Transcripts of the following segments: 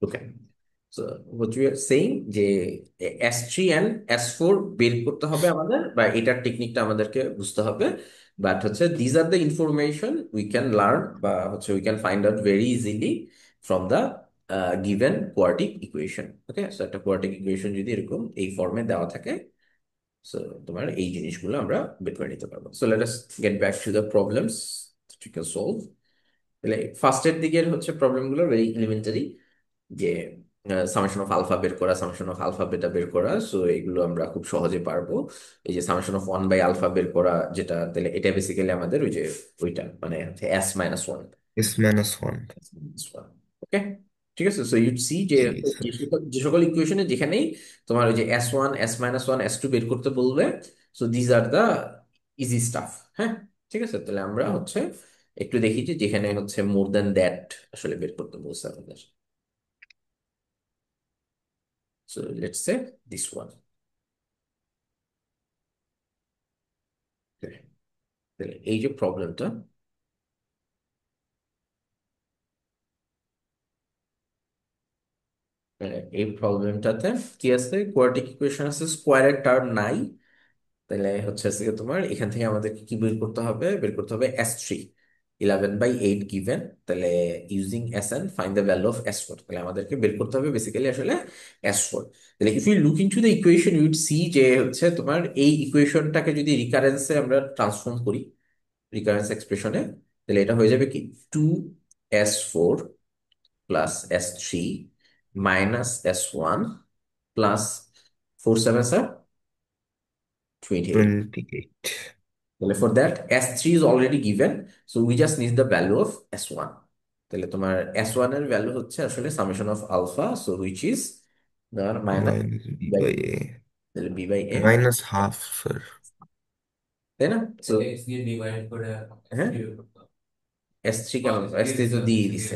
Okay, so what you are saying যে S3 and S4 বের করতে হবে আমাদের, বা এটার টেকনিকটা আমাদেরকে বুঝতে হবে। বাট হচ্ছে these are the information we can learn, বা হচ্ছে we can find out very easily from the given কোয়াড্রিক equation. Okay, so একটা কোয়াড্রিক ইকুয়েশন যদি এরকম এই ফর্মে দেওয়া থাকে, সো তোমার এই জিনিসগুলো আমরা বের করে নিতে পারবো। So let us get back to the problems you can solve. তাহলে ফার্স্টের দিকের হচ্ছে প্রবলেমগুলো ভেরি এলিমেন্টারি, যে সামেশন অফ আলফা বের করা, সামেশন অফ আলফা বেটা বের করা। সো এগুলো আমরা খুব সহজে পারবো। এই যে সামেশন অফ 1/আলফা বের করা, যেটা তাহলে এটা বেসিক্যালি আমাদের ওই যে ওইটা মানে হচ্ছে S-1। S-1। ওকে, ঠিক আছে। সো ইউড সি যে জি যে স্যার। সকল যে সকল ইকুয়েশনে যেখানেই তোমার ওই যে S1 S-1 S2 বের করতে বলবে, so these are the easy stuff. হ্যাঁ, ঠিক আছে। তাহলে আমরা হচ্ছে একটু দেখি যে যেখানে হচ্ছে মোর দ্যান দ্যাট আসলে বের করতে বলছে আমাদের। So let's say this one. Okay. তাহলে এই যে প্রবলেমটা, এই প্রবলেমটাতে কি আছে, কোয়াড্রিক ইকুয়েশন আছে, স্কোয়ারের টার্ম নাই। তাহলে হচ্ছে আজকে তোমার এখান থেকে আমাদেরকে কি বের করতে হবে, বের করতে হবে S3, 11/8 গিভেন। তাহলে using SN find the value of S4। তাহলে আমাদেরকে বের করতে হবে বেসিক্যালি আসলে S4। তাহলে if you look into the equation you'd see যে হচ্ছে তোমার এই ইকুয়েশনটাকে যদি রিকারেন্সে আমরা ট্রান্সফর্ম করি, রিকারেন্স এক্সপ্রেশনে, তাহলে এটা হয়ে যাবে কি 2S4 plus S3 minus S1 plus 4 7 sir 28। 28। তাহলে for that S3 is already given, so we just need the value of S1। তাহলে তোমার S1 এর ভ্যালু হচ্ছে আসলে summation of alpha, so which is minus minus B by, by A. তাহলে B/A, minus half sir. তাই না? So x দিয়ে ডিভাইড করে, হ্যাঁ, S3 কেন, S3 তো দিয়ে দিছে,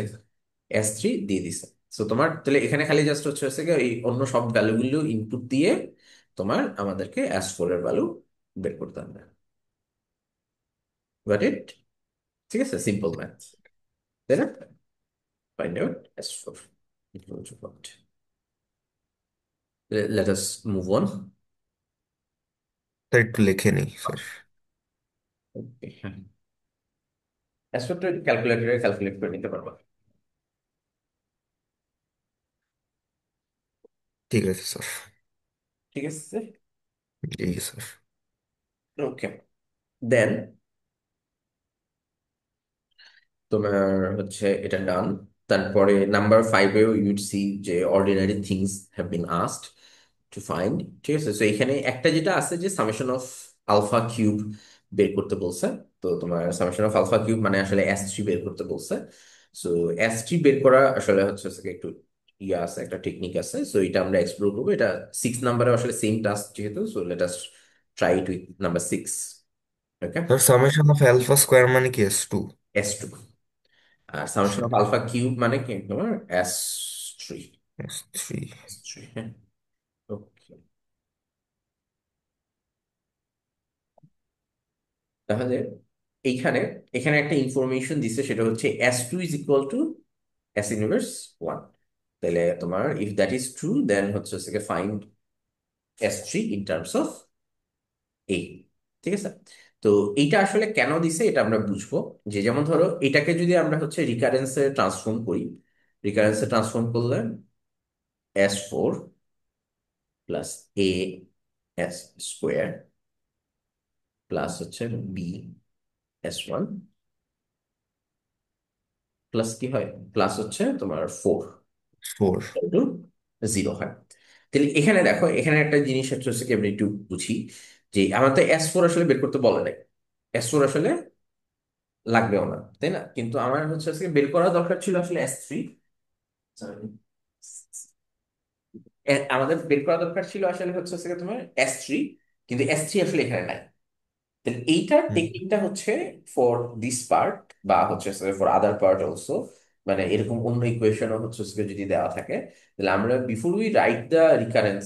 S3 দিয়ে দিছে। সো তোমার তাহলে এখানে খালি জাস্ট হচ্ছে গিয়ে এই অন্য সব ভ্যালুগুলো ইনপুট দিয়ে তোমার আমাদেরকে S4 এর ভ্যালু বের করতে হবে। Got it? ঠিক আছে, সিম্পল ম্যাথ, তাই না? Find out S4 equal to what? Let us move on. Sir একটু লিখে নিই স্যার। Okay, হ্যাঁ, S4 টা ক্যালকুলেটরে ক্যালকুলেট করে নিতে পারবো। ঠিক আছে স্যার। ঠিক আছে, জি স্যার। ওকে। দেন তোমার হচ্ছে এটা ডান। তারপরে নাম্বার 5-এও ইউড সি যে ordinary things have been asked to find. ঠিক আছে, তো এখানে একটা যেটা আছে যে সামেশন অফ আলফা কিউব বের করতে বলছে। তো তোমার সামেশন অফ আলফা কিউব মানে আসলে S3 বের করতে বলছে। সো S3 বের করা আসলে হচ্ছে একটু ইয়ে আছে, একটা টেকনিক আছে। সো এটা আমরা এক্সপ্লোর করবো। এটা 6 নাম্বারে আসলে সেম টাস্ক যেহেতু, so let us try it with number 6। Okay, sir summation of alpha square মানে কি S2? S2। আর সামেশন অফ আলফা কিউব মানে কি তোমার S3। S3। S3, হ্যাঁ, ওকে। তাহলে এইখানে এখানে একটা ইনফরমেশন দিছে, সেটা হচ্ছে S2 is equal to S−1। তাহলে তোমার if that is true then হচ্ছে find S3 in terms of A। ঠিক আছে, তো এইটা আসলে কেন দিছে এটা আমরা বুঝবো। যে যেমন ধরো এটাকে যদি আমরা হচ্ছে রিকারেন্সে ট্রান্সফর্ম করি, রিকারেন্সে ট্রান্সফর্ম করলে S4 plus A S² plus হচ্ছে B S1 প্লাস কি হয়, প্লাস হচ্ছে তোমার 4। 4 0 হয়। তাহলে এখানে দেখো, এখানে একটা জিনিস হচ্ছে কি আমরা একটু বুঝি, যে আমার তো S4 আসলে বের করতে বলে নাই, S4 আসলে লাগবেও না, তাই না? কিন্তু আমার হচ্ছে আজকে বের করা দরকার ছিল আসলে S3। আমাদের বের করা দরকার ছিল আসলে হচ্ছে তোমার S3, কিন্তু S3 আসলে এখানে নাই। তাহলে এইটার হুম। টেকনিকটা হচ্ছে ফর দিস পার্ট, বা হচ্ছে ফর আদার পার্ট অলসো, মানে এরকম অন্য ইকুয়েশনও হচ্ছে যদি দেওয়া থাকে, তাহলে আমরা before we write the recurrence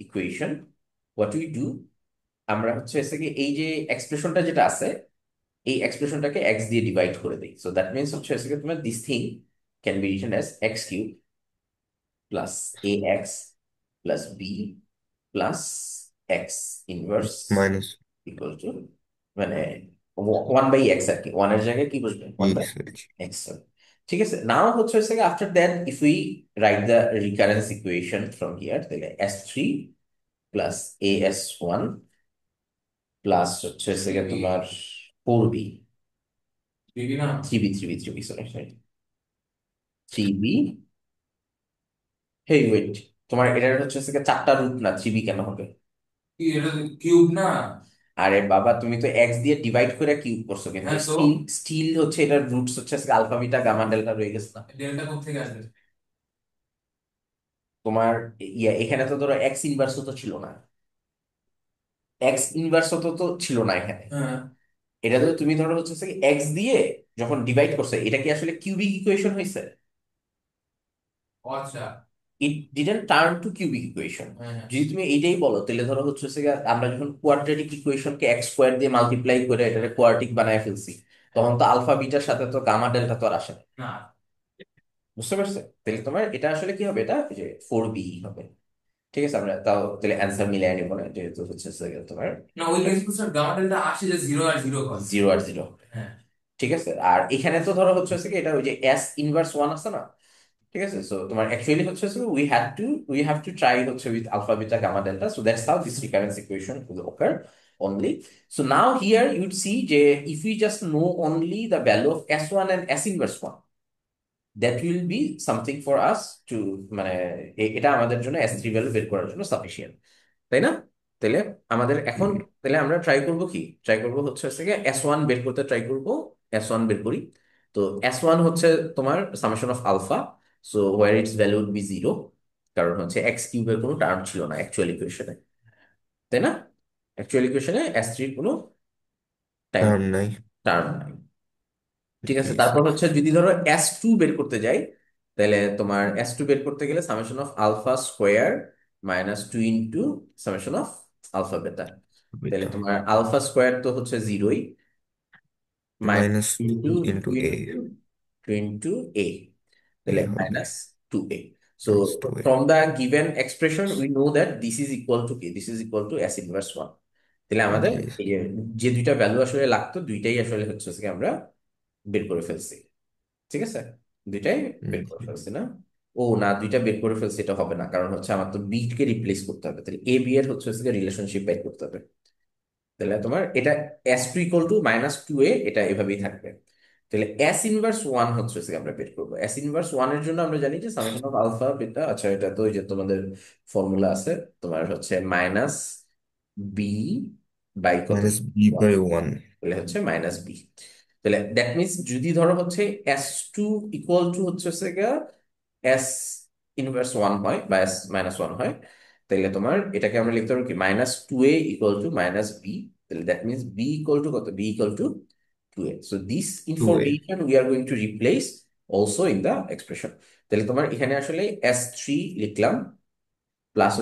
equation, what we do, আমরা হচ্ছে এই যে এক্সপ্রেশনটা যেটা আছে, এই এক্সপ্রেশনটাকে এক্স দিয়ে ডিভাইড করে দিই। সো দ্যাট মিনস হচ্ছে তোমার this thing can be written as X³ plus a x plus b plus x inverse minus equal to, মানে 1/x আর কি, ওয়ানের জায়গায় কি বসবে, ওয়ান বাই এক্স আর কি। এক্স। ঠিক আছে, নাও হচ্ছে after that if we write the recurrence equation from here, তাহলে S3 প্লাস AS1 প্লাস তোমার 4B, 3B sorry sorry, 3B, hey wait, তোমার এটার চারটা রুট না, 3B কেন হবে? এটা কিউব না। আরে বাবা, তুমি তো এক্স দিয়ে ডিভাইড করে কিউব করছো, কিন্তু হ্যাঁ, স্টিল স্টিল এটার roots alpha beta gamma delta রয়ে গেছে না? ডেল্টা কোথেকে আসবে তোমার? এখানে তো ধরো এক্স ইনভার্স তো ছিল না, এক্স ইনভার্স তো ছিল না এখানে। হ্যাঁ, এটা তো তুমি ধরো এক্স দিয়ে যখন ডিভাইড করছে, এটা কি আসলে কিউবিক ইকুয়েশন হয়েছে? ও আচ্ছা, ইট didn't turn to cubic equation. হ্যাঁ, যদি তুমি এইটাই বলো, তাহলে ধরো আমরা যখন কোয়াড্রেটিক ইকুয়েশনকে এক্স স্কোয়ার দিয়ে মাল্টিপ্লাই করে এটা কোয়াড্রেটিক বানায় ফেলছি, তখন তো আলফা বিটার সাথে তো গামা ডেল্টা তো আর আসে না। না। বুঝতে পারছো? তাহলে তোমার এটা আসলে কি হবে, এটা যে 4B হবে। ঠিক আছে, আমরা তাও তাহলে অ্যান্সার মিলিয়ে নিব না, যেহেতু তোমার না, ওই কেসে স্যার গামা ডেল্টা আসে যে 0 আর 0 হয়, 0 আর 0। হ্যাঁ, ঠিক আছে। আর এখানে তো ধরো কি এটা ওই যে S−1 আছে না? ঠিক আছে, সো তোমার actually we have to try with alpha beta gamma delta, so that's how this recurrence equation will occur only. So now here you'd see যে if we just know only the value of S1 and S−1, that will be something for us to, মানে এটা আমাদের জন্য S3 value বের করার জন্য sufficient, তাই না? তাহলে আমাদের এখন, তাহলে আমরা ট্রাই করব কি, ট্রাই করব S1 বের করতে ট্রাই করব, S1 বের করি। তো S1 তোমার summation of alpha, so where its value would be 0, কারণ এক্স কিউবের কোনো টার্ম ছিল না অ্যাকচুয়াল ইকুয়েশনে, তাই না? অ্যাকচুয়াল ইকুয়েশনে S3 কোনো টাইম টার্ম নাই। টার্ম নাই। ঠিক আছে, জি তারপর স্যার। যদি ধরো S2 বের করতে যাই, তাহলে তোমার S2 বের করতে গেলে summation of alpha square -2 into summation of alpha beta. তাহলে বেটা। তোমার আলফা স্কোয়ার তো 0ই, minus minus two into into two A. Into two into A, A তাহলে হবে -2A. So minus two A. from the given expression we know that this is equal to k, this is equal to S−1। তাহলে আমাদের জি এই sir. যে দুইটা value আসলে লাগতো, দুইটাই আসলে আমরা বের করে ফেলছি। ঠিক আছে, দুইটাই বের করে ফেলছি না? ও না, দুইটা বের করে ফেলছি এটা হবে না, কারণ আমার তো বি কে রিপ্লেস করতে হবে, তাহলে এ বি এর রিলেশনশিপ বের করতে হবে। তাহলে তোমার এটা S2 = -2A, এটা এভাবেই থাকবে। তাহলে S−1 আমরা বের করবো। S−1 এর জন্য আমরা জানি যে সামেশন অফ আলফা বিটা, আচ্ছা এটা তো ওই যে তোমাদের ফর্মুলা আছে, তোমার -B বাই কত, -b/1। তাহলে -B। তাহলে দ্যাট মিনস যদি ধরো S2 ইকুয়াল টু S−1 হয় বা S−1 হয়, তাহলে তোমার এটাকে আমরা লিখতে পারবো কি -2A = -B। তাহলে that means B equal to কত, B equal to 2A। So this 2a। Information we are going to replace also in the expression. তাহলে তোমার এখানে আসলে S3 লিখলাম, প্লাস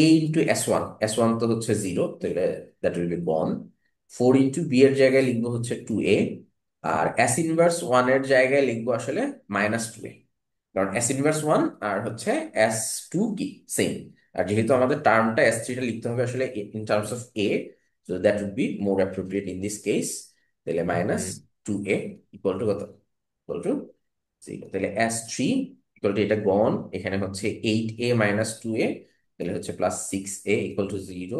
A × S1, S1 তো 0, তাহলে that will be gone. 4 × B এর জায়গায় লিখবো 2A, আর S−1 এর জায়গায় লিখবো আসলে -2A, কারণ S−1 আর S2 কি সেম। আর যেহেতু আমাদের টার্মটা S3টা লিখতে হবে আসলে in terms of A, so that would be more appropriate in this case. তাহলে -2A ইকুয়াল টু কত, ইকুয়াল টু 0। তাহলে S3 ইকুয়াল টু এটা গন, এখানে 8A -2A, তাহলে +6A ইকুয়াল টু 0।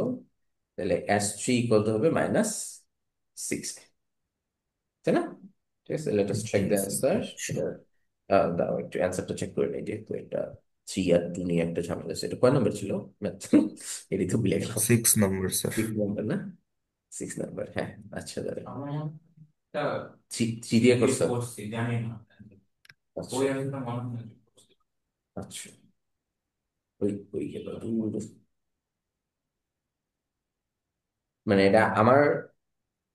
তাহলে S3 ইকুয়াল টু হবে -6A, তাই না? ঠিক আছে, লেট আস চেক জি দ্য স্যার, অ্যান্সার। আচ্ছা। এটা দাও একটু অ্যান্সারটা চেক করে নিই, যেহেতু এটা 3 আর 2 নিয়ে একটা ঝামেলা আছে। এটা কয় নম্বর ছিল ম্যাথ? এটাই তো ভুলে গেলাম। 6 নম্বর স্যার। 6 নম্বর না? 6 নম্বর, হ্যাঁ। আচ্ছা দাঁড়া, থ্রি থ্রি দিয়ে করছো? জানি না। আচ্ছা আচ্ছা, ওই ওই গেল দূর। মানে এটা আমার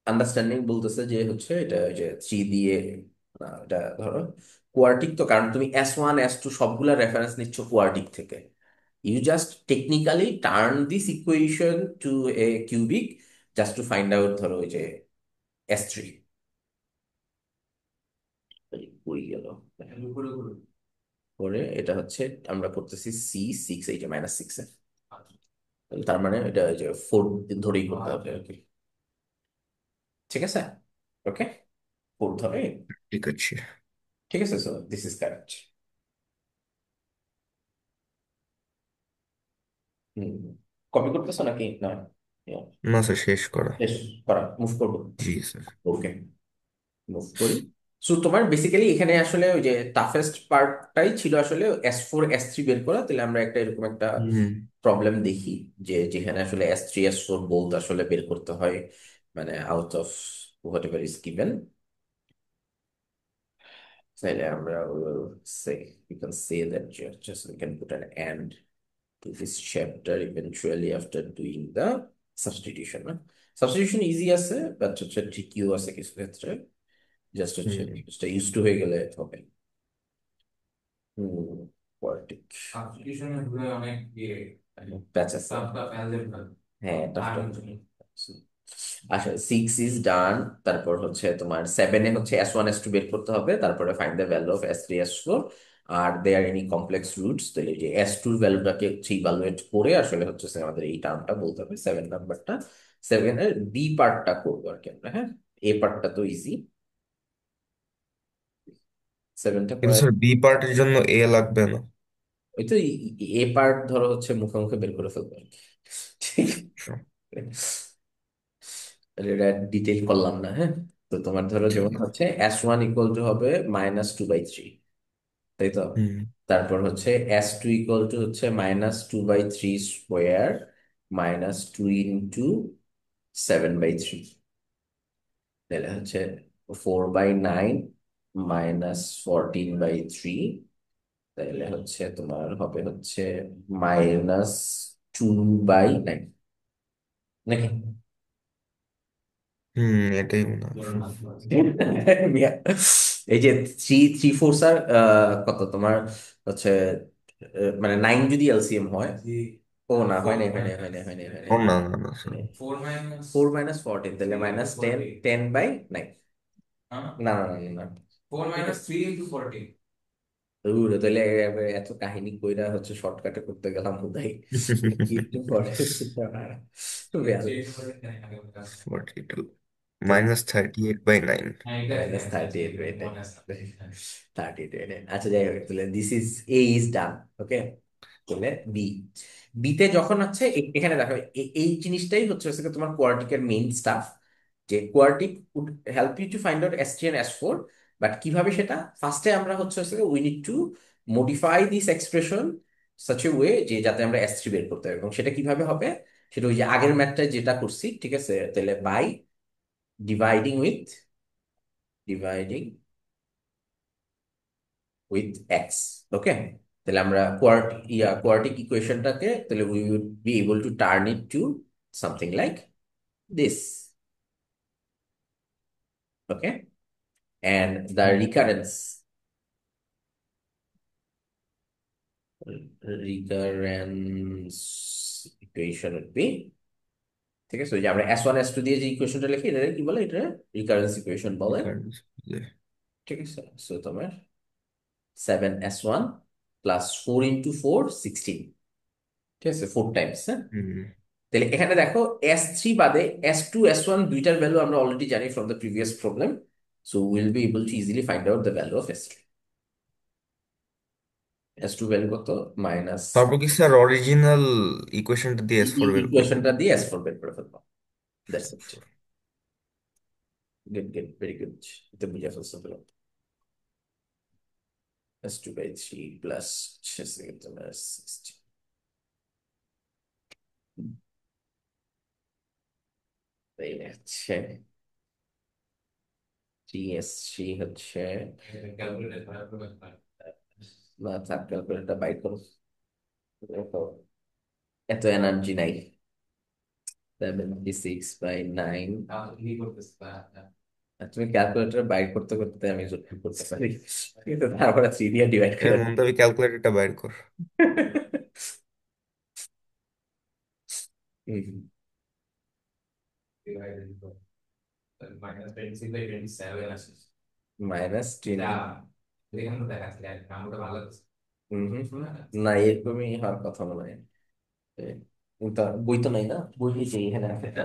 আন্ডারস্ট্যান্ডিং বলতেছে যে এটা ওই যে 3 দিয়ে, না এটা ধরো কোয়ার্টিক তো, কারণ তুমি S1 S2 সবগুলা রেফারেন্স নিচ্ছ কোয়ার্টিক থেকে। You just technically turn this equation to a cubic, just to find out ধরো ওই যে S3। পড়ে গেল। করে এটা হচ্ছে আমরা করতেছি C6, এইটা -6 তার মানে এটা ওই যে 4 ধরেই করতে হবে আর কি। ঠিক আছে, ওকে, 4 ধরে। ঠিক আছে। ঠিক আছে, so this is correct. Copy করতেছো নাকি না? Yeah. না স্যার, শেষ করা। শেষ করা, মুভ করবো। জি স্যার। ওকে, মুভ করি। সো তোমার বেসিক্যালি এখানে আসলে ওই যে টাফেস্ট পার্টটাই ছিল আসলে S4 S3 বের করা। তাহলে আমরা একটা এরকম একটা হুম। প্রবলেম দেখি যে যেখানে আসলে S3 S4 বোথ আসলে বের করতে হয়, মানে out of what ever is given. তাহলে আমরা সে we can say that just we can put an end to this chapter eventually after doing the substitution না? Substitution easy আছে, বাট হচ্ছে ট্রিকিও আছে কিছু ক্ষেত্রে। জাস্ট হচ্ছে হুম। জিনিসটা ইউজ টু হয়ে গেলে হবে। হুম, পলিটিক সাবস্টিটিউশনের ভুলে অনেক প্যাচ আছে। টাফ টাফ অ্যালজেব্রা হ্যাঁ, টাফ আর টাফ। আচ্ছা, 6 ইজ ডান। তারপর হচ্ছে তোমার 7-এ হচ্ছে S1 S2 বের করতে হবে, তারপরে find the value of S3 S4। আর they are any complex roots, তাহলে যে S2-র ভ্যালুটাকে হচ্ছে ইভালুয়েট করে আসলে হচ্ছে আমাদের এই টার্মটা বলতে হবে 7 নাম্বারটা। 7-এর বি পার্টটা করবো আর কি আমরা। হ্যাঁ, এ পার্টটা তো ইজি, 7টা কিন্তু করা। স্যার বি পার্টের জন্য এ লাগবে না? ওই তো এ পার্ট ধরো হচ্ছে মুখে মুখে বের করে ফেলবো আর কি। ঠিক আচ্ছা। তাহলে এটা ডিটেইল করলাম না। হ্যাঁ, তো তোমার ধরো ঠিক যেমন আছে। হচ্ছে S1 ইকুয়াল টু হবে -2/3, তাই তো? হুম। তারপর হচ্ছে S2 ইকুয়াল টু হচ্ছে -2/3 স্কোয়ার -2 × 7/3। তাহলে হচ্ছে 4/9 -14/3। তাহলে হচ্ছে তোমার হবে হচ্ছে -2/9 নাকি? হুম, এটাই মনে হয়। মিয়া, এই যে 3 3 4 স্যার, কত তোমার হচ্ছে মানে 9 যদি এলসিএম হয়। ও না, হয় নাই, হয় নাই, হয় নাই, হয় নাই, হয় ও নাই। না না না স্যার। 4 - 14, তাহলে -10 10/9। না না না না না। 4 - 3 × 14 তাহলে এত কাহিনী কইরা হচ্ছে শর্টকাটে করতে গেলাম বোধহয়। একটু পরে ফর্টি টু -38/9। হ্যাঁ এটা -38 মনে আছে 30 আচ্ছা, যাই হোক, তাহলে this is A is done. Okay, তাহলে বি। বিতে যখন হচ্ছে এখানে দেখো এই জিনিসটাই হচ্ছে হচ্ছে তোমার কোয়াড্রিকের মেইন স্টাফ। যে quadric would help you to find out S3 and S4, but কিভাবে সেটা ফার্স্টে আমরা হচ্ছে হচ্ছে we need to modify this expression such a way যে যাতে আমরা S3 বের করতে হবে। এবং সেটা কিভাবে হবে, সেটা ওই যে আগের ম্যাথটায় যেটা করছি, ঠিক আছে? তাহলে by dividing with dividing with x. Okay, তাহলে আমরা কোয়াড্রিক ইকুয়েশনটাকে তাহলে we would be able to turn it to something like this. Okay, and the recurrence equation would be, ঠিক আছে, ওই যে আমরা S1 S2 দিয়ে যে ইকুয়েশনটা লিখি এটা কি বলে, এটা রিকারেন্স ইকুয়েশন বলে। ঠিক আছে, সো তোমার 7S1 + 4 × 4 16। ঠিক আছে, 4 টাইমস। হ্যাঁ, হুম। তাহলে এখানে দেখো S3 বাদে S2 S1 দুইটার ভ্যালু আমরা অলরেডি জানি from the previous problem. So will be able two easily find out the value of S3। S2 value কত? মাইনাস তারপর কি স্যার অরিজিনাল ইকুয়েশনটা দিয়ে S4 বের করবো? ইকুয়েশনটা দিয়ে S4 বের করে ফেলবো। That's it. Good good, very good. এটা বুঝে ফেলছো তো। S2/3 plus 60। এই হচ্ছে TSC হচ্ছে, ক্যালকুলেটর না থাক, ক্যালকুলেটরটা বাইর করো। দেখো, এত এনার্জি নাই। 76/9। কি করতেছ আর তুমি ক্যালকুলেটর বাইর করতে করতে আমি যোগ করতে পারি, কিন্তু তারপরে 3 দিয়ে ডিভাইড এর করে মন দাবি ক্যালকুলেটরটা বাইর কর। -26/27 আছে -10। যা এখানে তো দেখাচ্ছে নাম্বারটা ভালো আছে হম হম হম। না, এরকমই হওয়ার কথা মনে হয়। এ, কিন্তু বই তো নাই না, বই এই যে এখানে আছে এটা।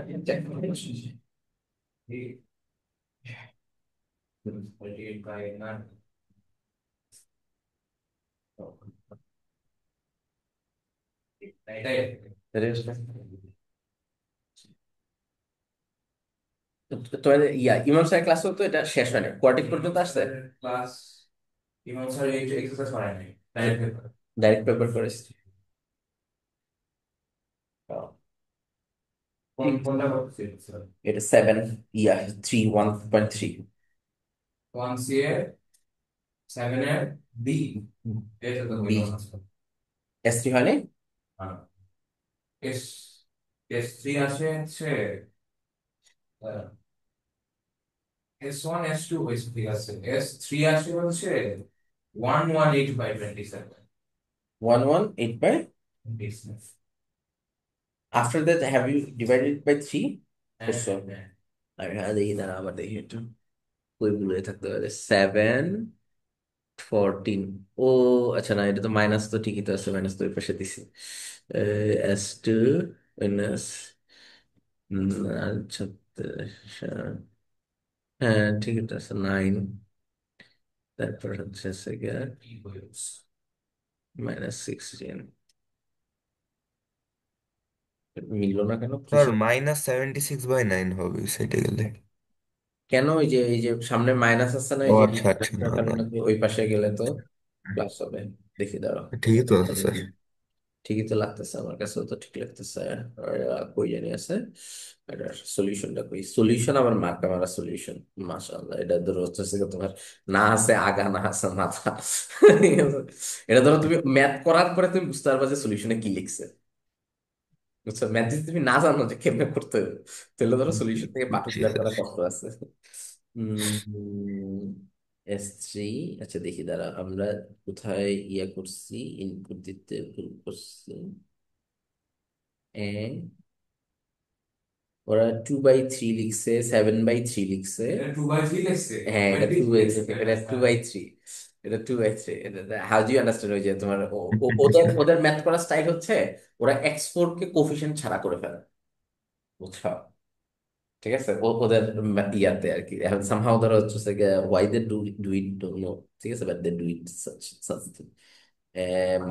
তোমাদের ইমাম সাহেব ক্লাস তো এটা শেষ হয় না, কোয়ার্টিক পর্যন্ত আসছে। ক্লাস ইমাম স্যার এই এক্সারসাইজ করায় নাই, ডাইরেক্ট পেপার। ডাইরেক্ট পেপার করেছে। কোন কোনটা করতেছিল স্যার? এটা 3 1.3। 1 সি এ 7 এর বি, এটা তো বি। হইলো না স্যার। S3 হয়নি। এস S3 আসে হচ্ছে S1 S2 হয়েছে, ঠিক আছে। S3 আসে হচ্ছে 118/27। 118 by, after that have you divided it by 3 হ্যাঁ করছো? হ্যাঁ হ্যাঁ। আমি হ্যাঁ দেখি, দাঁড়া আবার দেখি একটু। কই ভুলে থাকতে পারে 7 14। ও আচ্ছা, না এটা তো মাইনাস, তো ঠিকই তো আছে, মাইনাস তো ওই পাশে দিছি। S2 মাইনাস, আচ্ছা, হ্যাঁ ঠিকই তো আছে 9। তারপর হচ্ছে সেকেন্ড কি হয়েছে? -16। মিললো না কেন স্যার কিসে? -76/9 হবে সেটা গেলে। কেন এই যে সামনে মাইনাস আছে না, ও এই যে আচ্ছা আচ্ছা, না না, কারণে ওই পাশে গেলে তো প্লাস হবে। দেখি দাঁড়াও। ঠিকই তো আছে স্যার। ঠিকই তো লাগতেছে, আমার কাছেও তো ঠিক লাগতেছে। আর, কই জানি আছে এটা, সলিউশনটা কই, সলিউশন আমার মার্কা মারা সলিউশন। মাশাআল্লাহ, এটা ধরো হচ্ছে গিয়ে তোমার না আছে আগা, না আছে মাথা। ঠিক আছে? এটা ধরো তুমি ম্যাথ করার পরে তুমি বুঝতে পারবা যে সলিউশনে কি লিখছে। বুঝছো, ম্যাথ যদি তুমি না জানো যে কেমনে করতে হবে, তাহলে ধরো সলিউশন থেকে পাঠক বুঝছি বের স্যার। করা কষ্ট আছে। S3। আচ্ছা দেখি দাঁড়া, আমরা কোথায় করছি, ইনপুট দিতে ভুল করছি। ওরা 2/3 লিখছে, 7/3 লিখছে। এটা 2/3 লিখছে, হ্যাঁ, এটা 20 টু বাই লিখছে। এটা টু বাই থ্রি এটা 2/3। How do you understand? ওই যে তোমার ওদের বুঝছি। ওদের ম্যাথ করার স্টাইল হচ্ছে, ওরা x4 কে কোফিশিয়েন্ট ছাড়া করে ফেলে। বুঝছো? ঠিক আছে, ওদের ইয়াতে আর কি, এখন সামহাও ধরো হচ্ছে why they do it don't know. ঠিক আছে, but they do it such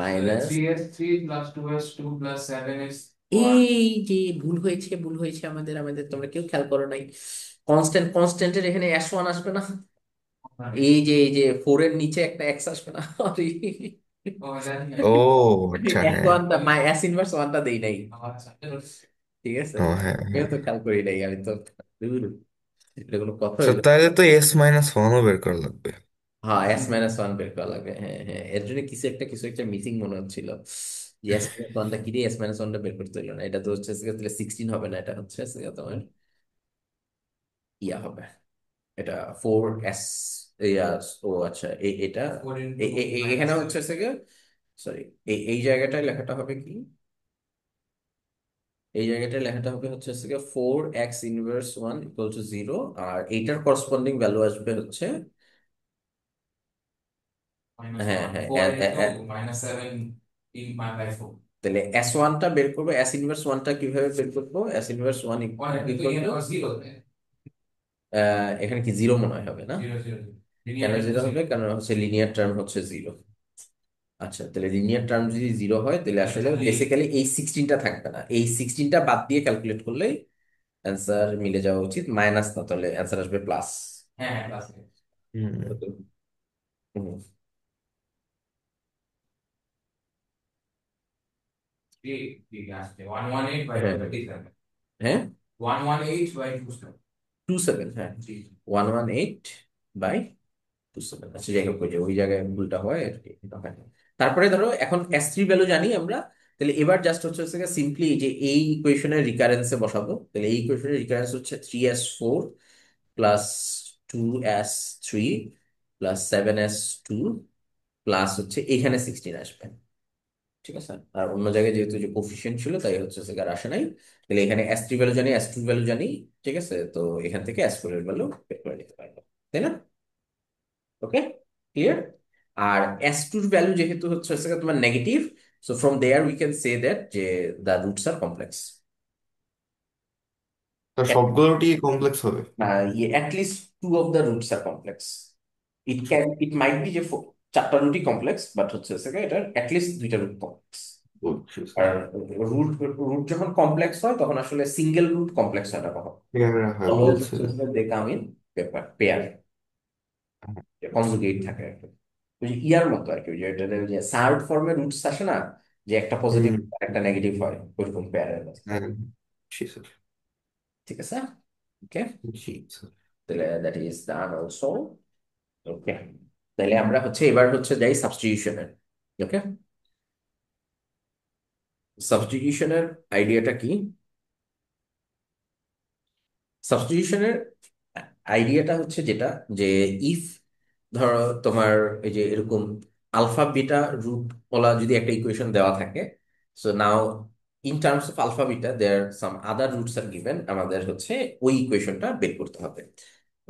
minus. 3S3 plus 2S2 plus 7S1। এই যে ভুল হয়েছে আমাদের তোমরা কেউ খেয়াল করো নাই। কনস্ট্যান্টের এখানে S1 আসবে না। এই যে 4 এর নিচে একটা এক্স আসবে না। আরে, ও জানি না। ও আচ্ছা, এক্স হ্যাঁ। ওয়ানটা S ইনভার্স ওয়ানটা দেই নাই। আচ্ছা। ঠিক আছে, ও হ্যাঁ কেউ হ্যাঁ। তো খেয়াল করি নাই, আমি তো ধুর, এটা কোনো কথা স্যার হইলো? তাহলে তো S-1ও বের করা লাগবে। হ্যাঁ, S-1 বের করা লাগবে, হ্যাঁ হ্যাঁ, এর জন্য কিছু একটা মিসিং মনে হচ্ছিল। যে S-1টা কি দিয়ে S-1টা বের করতে হইলো না, এটা তো হচ্ছে তাহলে 16 হবে না, এটা হচ্ছে তোমার হবে, এটা 4S। ইয়া, ও আচ্ছা, এটা 4 ইন্টু এখানে মাইনাস হচ্ছে 7। সরি, এই জায়গাটায় লেখাটা হবে কি, এই জায়গাটায় লেখাটা হবে হচ্ছে 4x−1 = 0। আর এইটার করসপন্ডিং ভ্যালু আসবে হচ্ছে, মাইনাস হ্যাঁ ওয়ান হ্যাঁ, 4 ইন্টু -7 ইন মাই বাই 4। তাহলে S1টা বের করবো, S−1টা কিভাবে বের করবো, S−1 ওয়ান এটা তো ইকুয়াল ইয়ে টু, না, জিরো। এখানে কি জিরো মনে হয় হবে না? জিরো জিরো কেন লিনিয়ার টাইম জিরো হবে? জিরো। কারণ হচ্ছে লিনিয়ার টার্ম হচ্ছে জিরো। আচ্ছা, তাহলে লিনিয়ার টার্ম যদি জিরো হয়, তাহলে তাহলে আসলে খালি বেসিক্যালি এই 16টা থাকবে না, এই 16টা বাদ দিয়ে ক্যালকুলেট করলে অ্যান্সার মিলে যাওয়া উচিত, মাইনাস না, তাহলে অ্যান্সার আসবে প্লাস। হ্যাঁ হ্যাঁ ক্লাস। হুম। ঠিক ঠিক আসছে 118 বাই হ্যাঁ 27। হ্যাঁ, 118/27। 27, হ্যাঁ, জি। 118/27। আচ্ছা যাই হোক, ওই যে ওই জায়গায় ভুলটা হয় আর কি, এটা হয় না। তারপরে ধরো এখন S3 ভ্যালু জানি আমরা, তাহলে এবার জাস্ট হচ্ছে সিম্পলি যে এই ইকুয়েশনের রিকারেন্সে বসাবো। তাহলে এই ইকুয়েশনের রিকারেন্স হচ্ছে 3S4 plus 2S3 plus 7S2 plus হচ্ছে এখানে 16 আসবে। ঠিক আছে, আর অন্য জায়গায় যেহেতু যে কোফিশিয়েন্ট ছিল, তাই হচ্ছে আর আসে নাই। তাহলে এখানে S3 ভ্যালু জানি, S2 ভ্যালু জানি। ঠিক আছে, তো এখান থেকে S4 এর ভ্যালু বের করে নিতে পারবো, তাই না? ওকে, ক্লিয়ার? আর S2 এর ভ্যালু যেহেতু হচ্ছে হচ্ছে গিয়ে তোমার negative, so from there we can say that যে দ্য রুটস আর কমপ্লেক্স। তার সবগুলোটি কমপ্লেক্স হবে। at least two of the roots are complex. It might be যে চারটা রুটই কমপ্লেক্স, বাট হচ্ছে এটা at least দুইটা রুট কমপ্লেক্স। বুঝছি স্যার। আর রুট রুট যখন কমপ্লেক্স হয় তখন আসলে সিঙ্গেল রুট কমপ্লেক্স হয় না কখন, হ্যাঁ অলওয়েজ বলছে। হচ্ছে they come in paper pair, conjugate থাকে আর কি। ওই যে ইয়ার মতো আর কি, ওই যে এটা যে সার্ড ফর্মে রুটস আসে না, যে একটা পজিটিভ হুম। একটা নেগেটিভ হয়, ওইরকম পেয়ারের মতো। হ্যাঁ জি স্যার। ঠিক আছে, ওকে। জি স্যার। তাহলে দ্যাট ইজ ডান অলসো। ওকে, তাহলে আমরা হচ্ছে এবার হচ্ছে যাই সাবস্টিটিউশনের। ওকে, সাবস্টিটিউশনের আইডিয়াটা কি? সাবস্টিটিউশনের আইডিয়াটা হচ্ছে যেটা, যে ইফ ধরো তোমার এই যে এরকম আলফা বিটা রুট বলা যদি একটা ইকুয়েশন দেওয়া থাকে, so now in terms of alpha beta there some other roots are given, আমাদের হচ্ছে ওই ইকুয়েশনটা বের করতে হবে।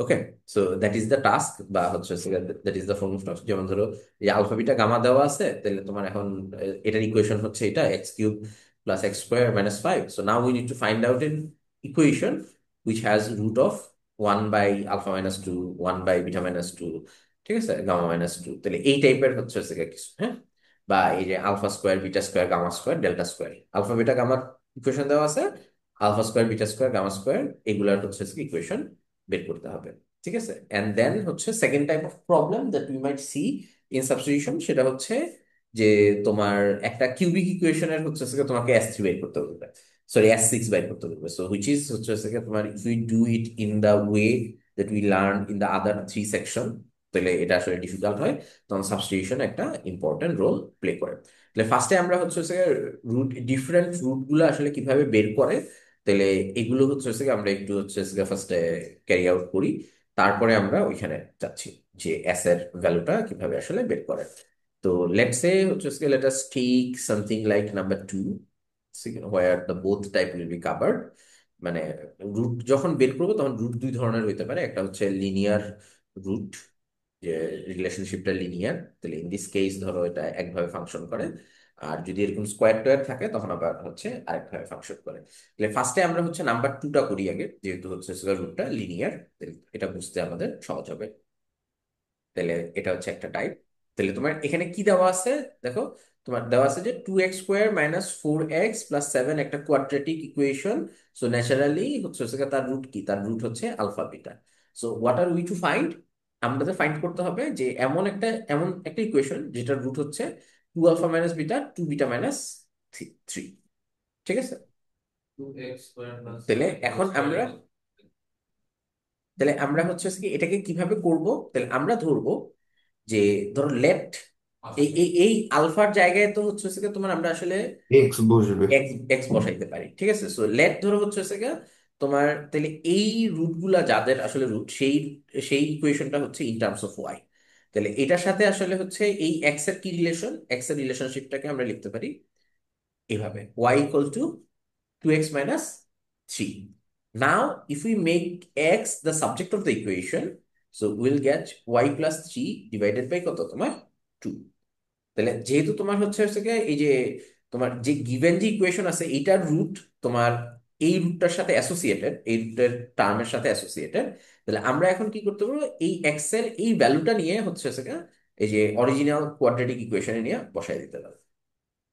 Okay, so that is the task, বা হচ্ছে that is the form of task. যেমন ধরো এই আলফা বিটা গামা দেওয়া আছে, তাহলে তোমার এখন এটার ইকুয়েশন হচ্ছে এটা x cube plus x square minus five. So now we need two find out N equation which has root of 1 by alpha minus 2, 1 by beta minus 2, ঠিক আছে, গামা মাইনাস 2। তাহলে এই টাইপের হচ্ছে গিয়ে কিছু, হ্যাঁ। বা এই যে alpha square beta square gamma square delta square, alpha beta গামার ইকুয়েশন দেওয়া আছে, alpha square beta square gamma square এগুলার হচ্ছে ইকুয়েশন বের করতে হবে। ঠিক আছে, এন্ড দেন হচ্ছে second type of problem that we might see in substitution, সেটা হচ্ছে যে তোমার একটা কিউবিক ইকুয়েশনের হচ্ছে তোমাকে S3 বের করতে হবে, সরি S6 বের করতে হবে। সো হুইচ ইজ হচ্ছে গিয়ে তোমার if we do it in the way that we learn in the other three section, তাহলে এটা আসলে ডিফিকাল্ট হয়, তখন সাবস্টিটিউশন একটা ইম্পর্টেন্ট রোল প্লে করে। তাহলে ফার্স্টে আমরা হচ্ছে রুট ডিফারেন্ট রুট গুলো আসলে কিভাবে বের করে, তাহলে এগুলো হচ্ছে আমরা একটু হচ্ছে ফার্স্টে ক্যারি আউট করি, তারপরে আমরা ওইখানে যাচ্ছি যে এস এর ভ্যালুটা কিভাবে আসলে বের করে। তো লেটস সে হচ্ছে let us take something like number 2, where the both type will be covered। মানে রুট যখন বের করবো তখন রুট দুই ধরনের হইতে পারে, একটা হচ্ছে লিনিয়ার রুট, যে রিলেশনশিপটা লিনিয়ার, তাহলে ইন দিস কেস ধরো এটা একভাবে ফাংশন করে। আর যদি এরকম স্কোয়ার টোয়ার থাকে তখন আবার হচ্ছে আরেকভাবে ফাংশন করে। তাহলে ফার্স্টে আমরা হচ্ছে নাম্বার 2টা করি আগে, যেহেতু হচ্ছে রুটটা লিনিয়ার, এটা বুঝতে আমাদের সহজ হবে। তাহলে এটা হচ্ছে একটা টাইপ। তাহলে তোমার এখানে কি দেওয়া আছে দেখো, তোমার দেওয়া আছে যে 2x² মাইনাস 4x+7 একটা কোয়াড্রেটিক ইকুয়েশন। সো ন্যাচারালি হচ্ছে তার রুট কি, তার রুট হচ্ছে alpha beta. So what are we to find, আমাদের ফাইন্ড করতে হবে যে এমন একটা ইকুয়েশন যেটার রুট হচ্ছে 2 alpha minus beta 2 beta minus 3। ঠিক আছে, 2x² প্লাস তাহলে এখন 4 স্কোয়ার আমরা ইকুয়াল। তাহলে আমরা হচ্ছে এটাকে কিভাবে করব, তাহলে আমরা ধরবো যে ধরো লেফট এই আচ্ছা। এই এই আলফার জায়গায় তো হচ্ছে গিয়ে তোমার আমরা আসলে এক্স বসবে। এক্স এক্স বসাইতে পারি। ঠিক আছে, সো লেফট ধরো হচ্ছে গিয়ে তোমার, তাহলে এই রুট গুলা যাদের আসলে রুট, সেই সেই ইকুয়েশনটা হচ্ছে ইন টার্মস অফ ওয়াই। তাহলে এটার সাথে আসলে হচ্ছে এই এক্স এর কি রিলেশন, এক্স এর রিলেশনশিপটাকে আমরা লিখতে পারি এভাবে, y equal to 2x minus 3. Now, if we make x the subject of the equation, so we'll get y+3 divided by কত তোমার 2। তাহলে যেহেতু তোমার হচ্ছে গিয়ে এই যে তোমার যে গিভেন যে ইকুয়েশন আছে এইটার রুট তোমার এই রুটটার সাথে অ্যাসোসিয়েটেড, এই রুটের টার্মের সাথে অ্যাসোসিয়েটেড, তাহলে আমরা এখন কি করতে পারবো, এই এক্স এর এই ভ্যালুটা নিয়ে হচ্ছে গিয়ে এই যে অরিজিনাল কোয়াড্রেটিক ইকুয়েশনে নিয়ে বসাই দিতে পারবো।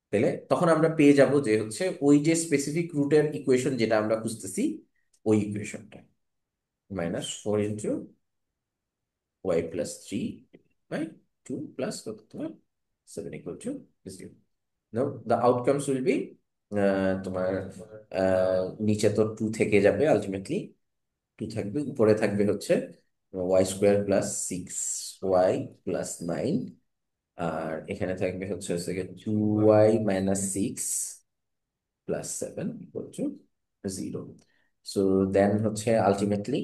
তাহলে তখন আমরা পেয়ে যাব যে হচ্ছে ওই যে স্পেসিফিক রুটের ইকুয়েশন যেটা আমরা খুঁজতেছি, ওই ইকুয়েশনটা -4 × y+3/2 কত তোমার 7 = 0। নাও দ্য আউটকামস উইল বি, তোমার নিচে তো 2 থেকে যাবে, আলটিমেটলি 2 থাকবে, উপরে থাকবে হচ্ছে y² + 6y + 9, আর এখানে থাকবে হচ্ছে 2y - 6 + 7 = 0। So then হচ্ছে ultimately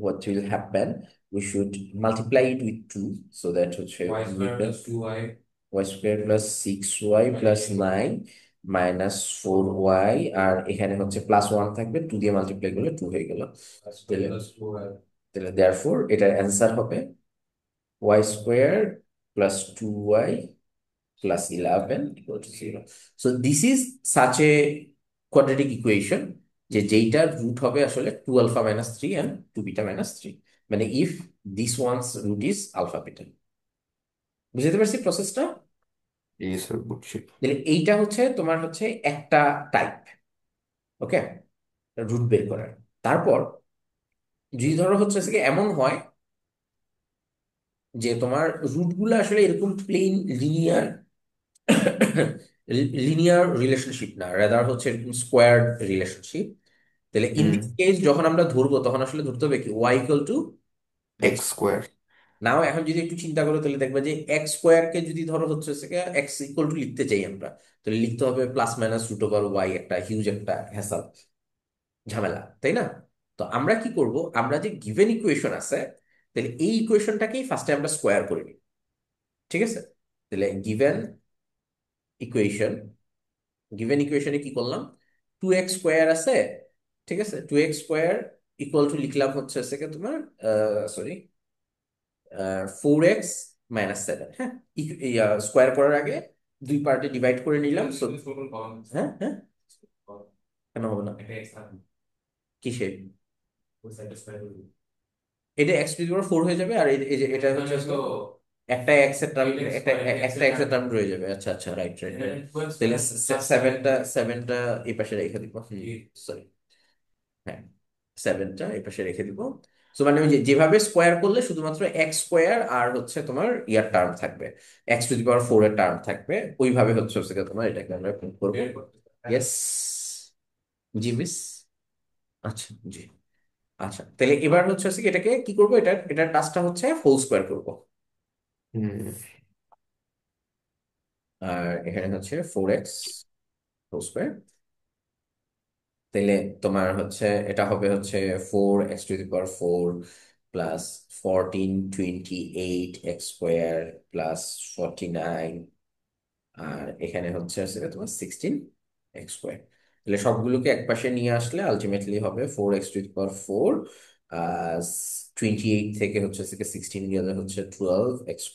what will happen, we should multiply it with 2, so that হচ্ছে y we square get plus 2y y² + 6y + 9 -4y, আর এখানে হচ্ছে +1 থাকবে, 2 দিয়ে মাল্টিপ্লাই করলে 2 হয়ে গেল। তাহলে প্লাস 4y। তাহলে therefore এটার অ্যান্সার হবে y² plus 2y plus 11 equal to 0. So this is such a quadratic equation যে যেইটার রুট হবে আসলে 2 alpha minus 3 and 2 beta minus 3, মানে if this one's root is alpha beta. বুঝতে পারছি প্রসেসটা? এই স্যার বুঝছি। তাহলে এইটা হচ্ছে তোমার হচ্ছে একটা টাইপ, ওকে, রুট বের করার। তারপর যদি ধরো হচ্ছে কি এমন হয় যে তোমার রুটগুলো আসলে এরকম প্লেন লিনিয়ার লিনিয়ার রিলেশনশিপ না, রাদার হচ্ছে এরকম স্কোয়ার রিলেশনশিপ, তাহলে ইন হুম। দিস কেস যখন আমরা ধরবো তখন আসলে ধরতে হবে কি y equal to x. X square. Now এখন যদি একটু চিন্তা করো তাহলে দেখবে যে এক্স স্কোয়ারকে যদি ধরো হচ্ছে এক্স ইকুয়াল টু লিখতে চাই আমরা, তাহলে লিখতে হবে plus minus root over y, একটা হিউজ একটা হ্যাসাল ঝামেলা, তাই না? তো আমরা কি করব, আমরা যে গিভেন ইকুয়েশন আছে তাহলে এই ইকুয়েশনটাকেই ফার্স্টে আমরা স্কোয়ার করে নিই, ঠিক আছে? তাহলে ইকুয়েশন গিভেন ইকুয়েশনে কি করলাম, 2x স্কোয়ার আছে, ঠিক আছে, 2x স্কোয়ার ইকুয়াল টু লিখলাম হচ্ছে তোমার সরি 4x - 7, হ্যাঁ, স্কোয়ার করার আগে দুই পার্টে ডিভাইড করে নিলাম, সো হ্যাঁ হ্যাঁ, কেন হবে না, কিসে, এটা x⁴ হয়ে যাবে, আর এটা হচ্ছে একটা এক্স এর টার্ম, একটা এক্স এর টার্ম রয়ে যাবে, আচ্ছা আচ্ছা, রাইট রাইট রাইট। তাহলে সেভেনটা এই পাশে রেখে দিব, সরি, হ্যাঁ, সেভেনটা এই পাশে রেখে দিব। সো মানে ওই যে যেভাবে স্কোয়ার করলে শুধুমাত্র এক্স স্কোয়ার আর হচ্ছে তোমার ইয়ার টার্ম থাকবে, x⁴ এর টার্ম থাকবে, ওইভাবে হচ্ছে তোমার এটাকে আমরা print করবো। ইয়েস, জি মিস, আচ্ছা জি, আচ্ছা তাহলে এবার হচ্ছে কি এটাকে কি করবো, এটার টাস্কটা হচ্ছে হোল স্কোয়ার করবো, হুম। আর এখানে হচ্ছে 4x² তাইলে তোমার হচ্ছে এটা হবে হচ্ছে 4x⁴ প্লাস 14 28 x² প্লাস 49, আর এখানে হচ্ছে তোমার 16 x²। তাহলে সবগুলোকে একপাশে নিয়ে আসলে আলটিমেটলি হবে 4x⁴, 28 থেকে হচ্ছে 16 গেলে হচ্ছে 12 x²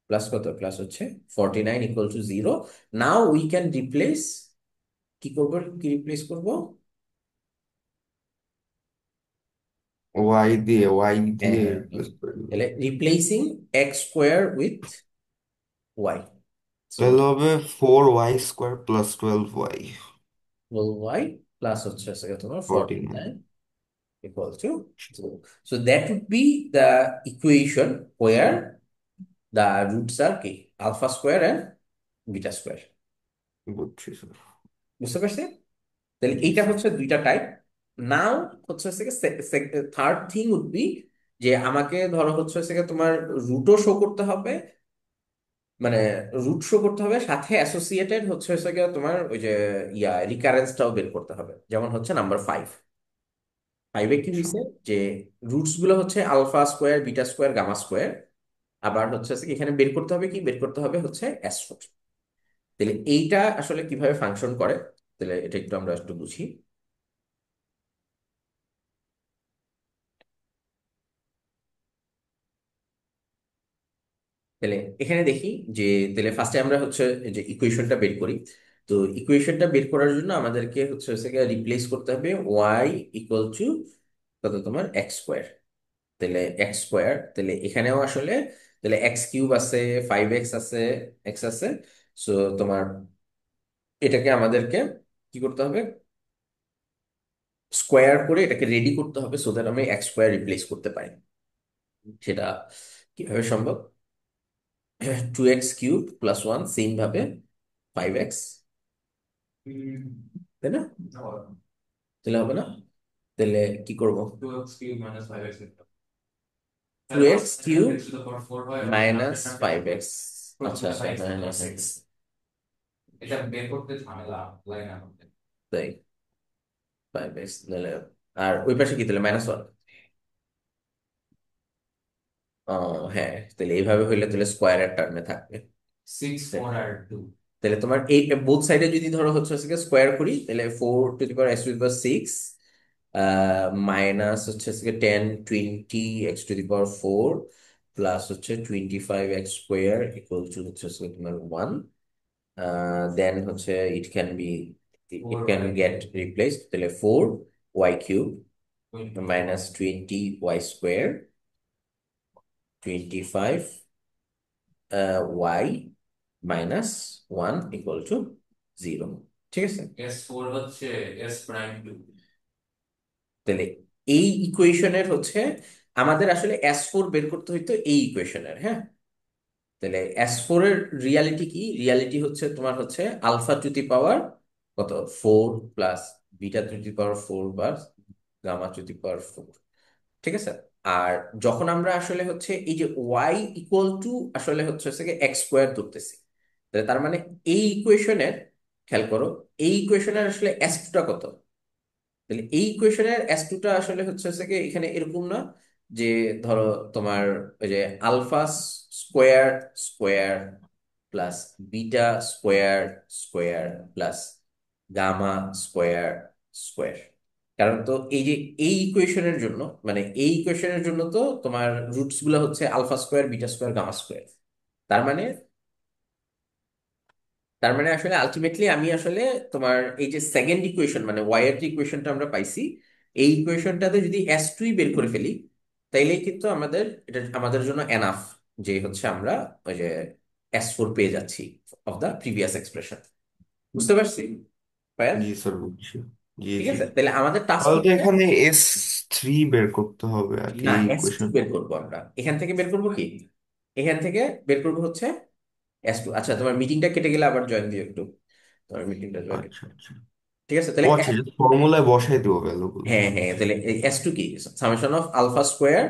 প্লাস কত, প্লাস হচ্ছে 49 equal to 0। Now we can replace, কি করবো, কি রিপ্লেস করবো, ওয়াই দিয়ে হ্যাঁ হ্যাঁ হ্যাঁ, রিপ্লেস করে দিবো। তাহলে replacing x² with Y, so তাহলে হবে 4y² plus 12y। Y plus হচ্ছে তোমার 49। 49 equal to 0. So that would be the equation where the roots are কি, alpha square and beta square. বুঝছি স্যার। বুঝতে পারছি? তাহলে জি এইটা স্যার। হচ্ছে দুইটা টাইপ। নাও হচ্ছে থার্ড থিং উড বি যে আমাকে ধরো হচ্ছে তোমার রুটও শো করতে হবে, মানে রুট শো করতে হবে, সাথে অ্যাসোসিয়েটেড হচ্ছে গিয়ে তোমার ওই যে রিকারেন্সটাও বের করতে হবে, যেমন হচ্ছে নাম্বার 5। ফাইভে কি আচ্ছা। হয়েছে যে রুটস গুলো হচ্ছে alpha square, beta square, gamma square, আবার হচ্ছে কি এখানে বের করতে হবে, কি বের করতে হবে হচ্ছে S4। তাহলে এইটা আসলে কিভাবে ফাংশন করে, তাহলে এটা একটু আমরা একটু বুঝি। তাহলে এখানে দেখি যে তাহলে ফার্স্টে আমরা হচ্ছে এই যে ইকুয়েশনটা বের করি। তো ইকুয়েশনটা বের করার জন্য আমাদেরকে হচ্ছে রিপ্লেস করতে হবে ওয়াই ইকুয়াল টু কত, তোমার x²। তাহলে x², তাহলে এখানেও আসলে তাহলে x³ আছে, 5x আছে, x আছে, সো তোমার এটাকে আমাদেরকে কি করতে হবে, স্কোয়ার করে এটাকে রেডি করতে হবে সো দ্যাট আমি x² রিপ্লেস করতে পারি। সেটা কিভাবে সম্ভব, 2x³ প্লাস 1 সেম ভাবে 5x, তাই না? তাহলে হবে না, তাহলে কি করব, 2x³ মাইনাস 5x, আচ্ছা হ্যাঁ হ্যাঁ হ্যাঁ হ্যাঁ, এটা বের করতে ঝামেলা লাগে না আমাদের। তাই 5x, তাহলে আর ওই পাশে কি, তাহলে -1। ও হ্যাঁ, তাহলে এইভাবে হইলে তাহলে স্কোয়ারের টার্মে থাকবে। 6 4 আর 2। তাহলে তোমার এই বোথ সাইডে যদি ধরো হচ্ছে স্কোয়ার করি, তাহলে 4 to the power x⁴ minus হচ্ছে 10 20 x⁴ প্লাস হচ্ছে 25x² ইকুয়াল টু হচ্ছে তোমার 1, দেন হচ্ছে it can be, it four can y get cube replace, তাহলে 4y³ 20 minus 20y² 25 y minus 1 equal to 0। ঠিক আছে, S4 হচ্ছে S প্রাইম টু। তাহলে এই ইকুয়েশনের হচ্ছে আমাদের আসলে S4 বের করতে হইতো এই ইকুয়েশনের, হ্যাঁ। তাহলে S4 এর রিয়ালিটি কি? রিয়ালিটি হচ্ছে তোমার হচ্ছে আলফা টু দি পাওয়ার কত, 4 প্লাস বিটা টু দি পাওয়ার 4 বা গামা টু দি পাওয়ার 4। ঠিক আছে। আর যখন আমরা আসলে হচ্ছে এই যে ওয়াই ইকুয়াল টু আসলে হচ্ছে x² ধরতেছি, তাহলে তার মানে এই ইকুয়েশনের, খেয়াল করো, এই ইকুয়েশনের আসলে S2টা কত? তাহলে এই ইকুয়েশনের S2টা আসলে হচ্ছে কি এখানে এরকম না যে ধরো তোমার ওই যে alpha square square plus beta square square plus gamma square square. কারণ তো এই যে এই ইকুয়েশনের জন্য, মানে এই ইকুয়েশনের জন্য তো তোমার রুটস গুলো হচ্ছে alpha square beta square gamma square. তার মানে, তার মানে আসলে আলটিমেটলি আমি আসলে তোমার এই যে সেকেন্ড ইকুয়েশন মানে ওয়াই এর যে ইকুয়েশনটা আমরা পাইছি, এই ইকুয়েশনটাতে যদি S2 বের করে ফেলি, তাইলেই কিন্তু আমাদের এটা আমাদের জন্য এনাফ যে হচ্ছে আমরা ওই যে S4 পেয়ে যাচ্ছি অফ দা প্রিভিয়াস এক্সপ্রেশন। বুঝতে পারছি পায়ান? জি স্যার, বুঝছি। জি ঠিক জি। আছে, তাহলে আমাদের টাস্ক তাহলে তো হচ্ছে, এখানে S3 বের করতে হবে আর কি, না এই S2 ইকুয়েশন। বের করবো আমরা। এখান থেকে বের করবো কি, এখান থেকে বের করবো হচ্ছে S2। আচ্ছা, তোমার মিটিংটা কেটে গেলে আবার জয়েন দিও একটু, তোমার মিটিংটা জয়েন। আচ্ছা আচ্ছা। ঠিক আছে, ও তাহলে আচ্ছা, জাস্ট ফর্মুলায় বসাই দেবো ভ্যালুগুলো। হ্যাঁ হ্যাঁ, তাহলে S2 কি, summation of alpha square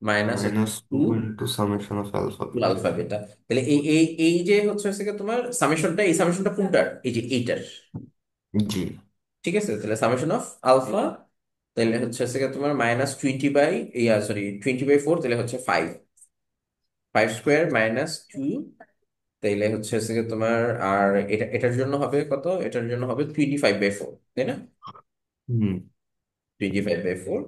minus minus two two into summation of alpha beta. Alpha beta. তাহলে এই এই এই যে হচ্ছে কি তোমার সামেশনটা, এই সামেশনটা কোনটার, এই যে এইটার। জি। ঠিক আছে, তাহলে সামেশন অফ আলফা, তাহলে হচ্ছে কি তোমার -20 বাই, সরি 20/4, তাহলে হচ্ছে 5, 5² মাইনাস 2, তাইলে হচ্ছে কি তোমার, আর এটা এটার জন্য হবে কত, এটার জন্য হবে 25/4, তাই না? হুম। 25/4,